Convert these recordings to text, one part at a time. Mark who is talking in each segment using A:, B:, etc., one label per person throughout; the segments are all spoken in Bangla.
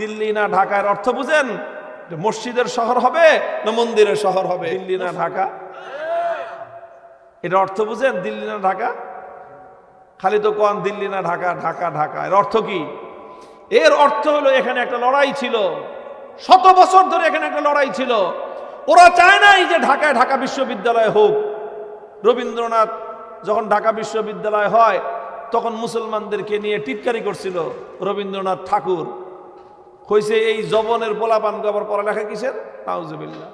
A: দিল্লি না ঢাকার অর্থ বুঝেন? মসজিদের শহর হবে না মন্দিরের শহর হবে? দিল্লি না ঢাকা, এটা অর্থ বুঝেন? দিল্লি না ঢাকা, খালি তো কোন দিল্লি না ঢাকা, ঢাকা ঢাকা, এর অর্থ কি? এর অর্থ হলো এখানে একটা লড়াই ছিল, 100 বছর ধরে এখানে একটা লড়াই ছিল। ওরা চায় নাই যে ঢাকায় ঢাকা বিশ্ববিদ্যালয় হোক। রবীন্দ্রনাথ যখন ঢাকা বিশ্ববিদ্যালয় হয় তখন মুসলমানদেরকে নিয়ে টিটকারি করছিল রবীন্দ্রনাথ ঠাকুর। কইছে এই জবনের পোলাপান আবার পড়ালেখা কিসের? নাউজুবিল্লাহ।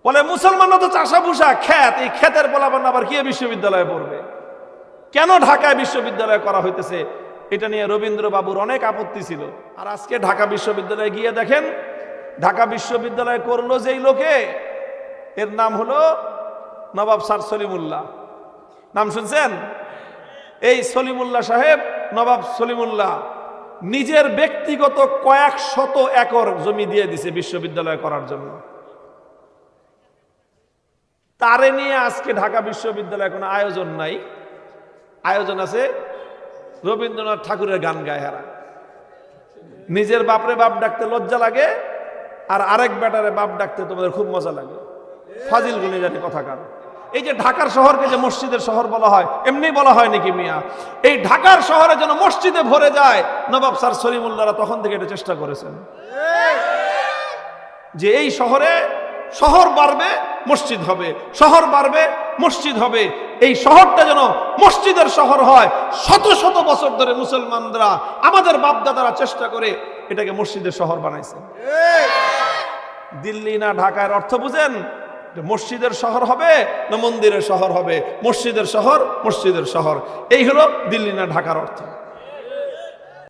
A: বলে মুসলমানরা তো চাষা ভুষা ক্ষেত, এই ক্ষেতের পোলাপান আবার কি বিশ্ববিদ্যালয়ে পড়বে? কেন ঢাকায় বিশ্ববিদ্যালয় করা হইতেছে? এটা নিয়ে রবীন্দ্রবাবুর অনেক আপত্তি ছিল। আর আজকে ঢাকা বিশ্ববিদ্যালয়ে গিয়ে দেখেন, ঢাকা বিশ্ববিদ্যালয় করলো যেই লোকে, এর নাম হলো নবাব স্যার সলিমুল্লাহ। নাম শুনছেন? এই সলিমুল্লাহ সাহেব, নবাব সলিমুল্লাহ নিজের ব্যক্তিগত কয়েক শত একর জমি দিয়ে দিছে বিশ্ববিদ্যালয় করার জন্য। তারে নিয়ে আজকে ঢাকা বিশ্ববিদ্যালয়ে কোনো আয়োজন নাই। আয়োজন আছে রবীন্দ্রনাথ ঠাকুরের গান গায় হারা। নিজের বাপরে বাপ ডাকতে লজ্জা লাগে, আর আরেক বেটারে বাপ ডাকতে তোমাদের খুব মজা লাগে। ফাজিল গুলি জানি কথাকার। এই যে ঢাকার শহরকে যে মসজিদের শহর বলা হয়, এমনি বলা হয় নাকি মিয়া? এই ঢাকার শহরে যেন মসজিদে ভরে যায়, নবাব স্যার সলিমুল্লাহরা তখন থেকে এটা চেষ্টা করেছেন যে এই শহরে শহর বাড়বে মসজিদ হবে, শহর বাড়বে মসজিদ হবে। এই শহরটা যেন মসজিদের শহর হয়। শত শত বছর ধরে মুসলমানরা, আমাদের বাপদাদারা চেষ্টা করে এটাকে মসজিদের শহর বানাইছে। দিল্লি না ঢাকার অর্থ বুঝেন? মসজিদের শহর হবে না মন্দিরের শহর হবে? মসজিদের শহর, মসজিদের শহর, এই হলো দিল্লি না ঢাকার অর্থ।